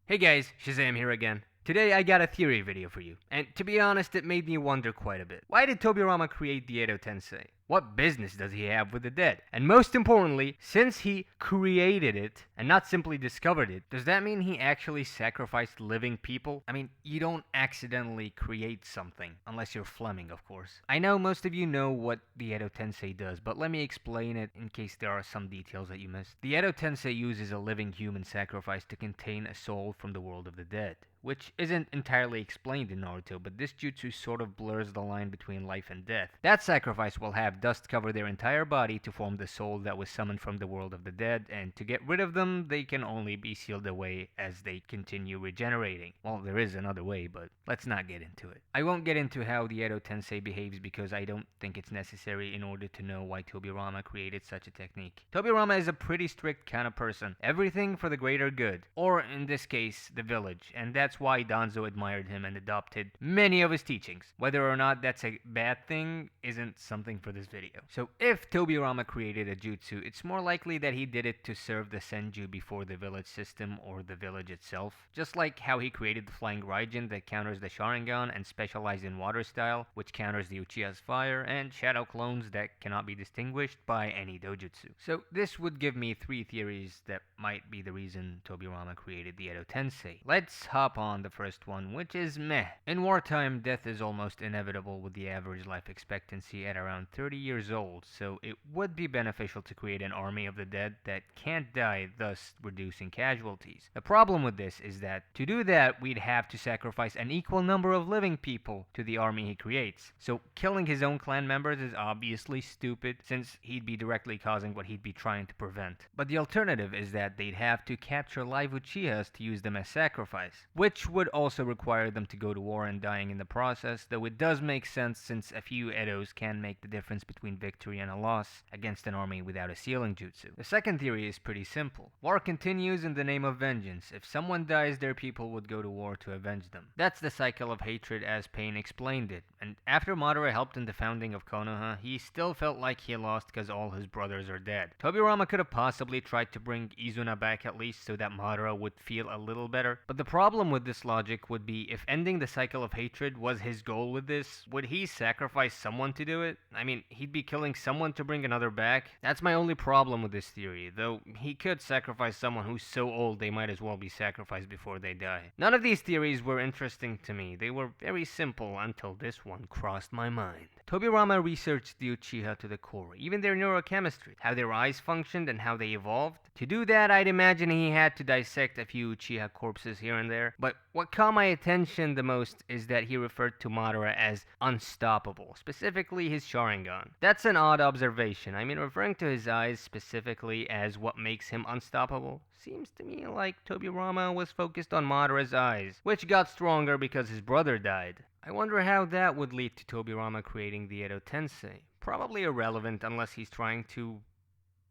Hey guys, Shazam here again. Today I got a theory video for you, and to be honest it made me wonder quite a bit. Why did Tobirama create the Edo Tensei? What business does he have with the dead? And most importantly, since he created it and not simply discovered it, does that mean he actually sacrificed living people? I mean, you don't accidentally create something, unless you're Fleming, of course. I know most of you know what the Edo Tensei does, but let me explain it in case there are some details that you missed. The Edo Tensei uses a living human sacrifice to contain a soul from the world of the dead, which isn't entirely explained in Naruto, but this jutsu sort of blurs the line between life and death. That sacrifice will have dust cover their entire body to form the soul that was summoned from the world of the dead, and to get rid of them, they can only be sealed away as they continue regenerating. Well, there is another way, but let's not get into it. I won't get into how the Edo Tensei behaves because I don't think it's necessary in order to know why Tobirama created such a technique. Tobirama is a pretty strict kind of person. Everything for the greater good, or in this case, the village, and that's why Danzo admired him and adopted many of his teachings. Whether or not that's a bad thing isn't something for this video. So if Tobirama created a jutsu, it's more likely that he did it to serve the Senju before the village system or the village itself. Just like how he created the Flying Raijin that counters the Sharingan and specialized in water style, which counters the Uchiha's fire, and shadow clones that cannot be distinguished by any dojutsu. So this would give me three theories that might be the reason Tobirama created the Edo Tensei. Let's hop on the first one, which is meh. In wartime, death is almost inevitable with the average life expectancy at around 30 years old, so it would be beneficial to create an army of the dead that can't die, thus reducing casualties. The problem with this is that to do that, we'd have to sacrifice an equal number of living people to the army he creates. So killing his own clan members is obviously stupid, since he'd be directly causing what he'd be trying to prevent. But the alternative is that they'd have to capture live Uchihas to use them as sacrifice, which would also require them to go to war and dying in the process, though it does make sense since a few Edos can make the difference between victory and a loss against an army without a sealing jutsu. The second theory is pretty simple. War continues in the name of vengeance. If someone dies, their people would go to war to avenge them. That's the cycle of hatred as Pain explained it, and after Madara helped in the founding of Konoha, he still felt like he lost because all his brothers are dead. Tobirama could have possibly tried to bring Izuna back at least so that Madara would feel a little better, but the problem with this logic would be if ending the cycle of hatred was his goal with this, would he sacrifice someone to do it? I mean, he'd be killing someone to bring another back? That's my only problem with this theory, though he could sacrifice someone who's so old they might as well be sacrificed before they die. None of these theories were interesting to me. They were very simple until this one crossed my mind. Tobirama researched the Uchiha to the core, even their neurochemistry, how their eyes functioned and how they evolved. To do that, I'd imagine he had to dissect a few Uchiha corpses here and there, but what caught my attention the most is that he referred to Madara as unstoppable, specifically his Sharingan. That's an odd observation. I mean, referring to his eyes specifically as what makes him unstoppable seems to me like Tobirama was focused on Madara's eyes, which got stronger because his brother died. I wonder how that would lead to Tobirama creating the Edo Tensei. Probably irrelevant unless he's trying to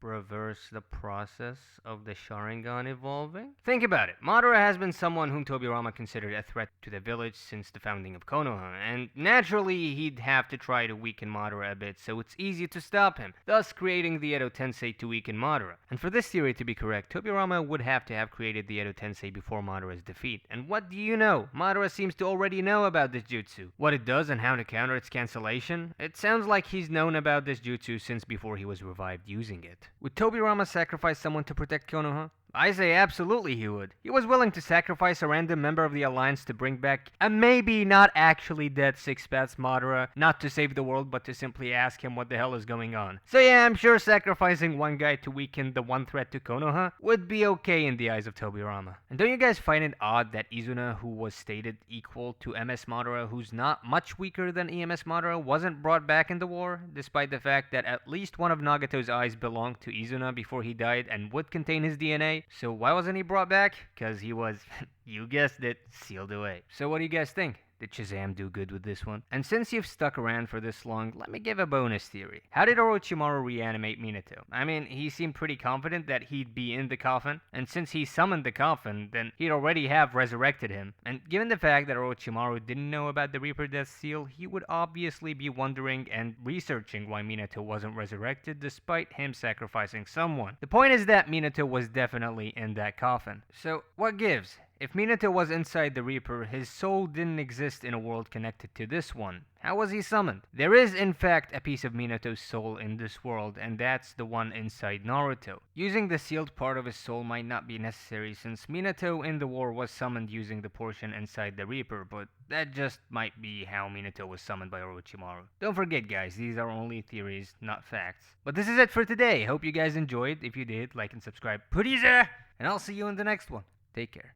reverse the process of the Sharingan evolving? Think about it. Madara has been someone whom Tobirama considered a threat to the village since the founding of Konoha, and naturally he'd have to try to weaken Madara a bit, so it's easy to stop him, thus creating the Edo Tensei to weaken Madara. And for this theory to be correct, Tobirama would have to have created the Edo Tensei before Madara's defeat. And what do you know? Madara seems to already know about this jutsu. What it does and how to counter its cancellation? It sounds like he's known about this jutsu since before he was revived using it. Would Tobirama sacrifice someone to protect Konoha? I say absolutely he would. He was willing to sacrifice a random member of the Alliance to bring back a maybe not actually dead Six Paths Madara, not to save the world but to simply ask him what the hell is going on. So yeah, I'm sure sacrificing one guy to weaken the one threat to Konoha would be okay in the eyes of Tobirama. And don't you guys find it odd that Izuna, who was stated equal to MS Madara, who's not much weaker than EMS Madara, wasn't brought back in the war, despite the fact that at least one of Nagato's eyes belonged to Izuna before he died and would contain his DNA? So why wasn't he brought back? Because he was, you guessed it, sealed away. So what do you guys think? Did Shazam do good with this one? And since you've stuck around for this long, let me give a bonus theory. How did Orochimaru reanimate Minato? I mean, he seemed pretty confident that he'd be in the coffin, and since he summoned the coffin, then he'd already have resurrected him. And given the fact that Orochimaru didn't know about the Reaper Death Seal, he would obviously be wondering and researching why Minato wasn't resurrected despite him sacrificing someone. The point is that Minato was definitely in that coffin. So, what gives? If Minato was inside the Reaper, his soul didn't exist in a world connected to this one. How was he summoned? There is, in fact, a piece of Minato's soul in this world, and that's the one inside Naruto. Using the sealed part of his soul might not be necessary since Minato in the war was summoned using the portion inside the Reaper, but that just might be how Minato was summoned by Orochimaru. Don't forget guys, these are only theories, not facts. But this is it for today. Hope you guys enjoyed. If you did, like and subscribe, please, and I'll see you in the next one. Take care.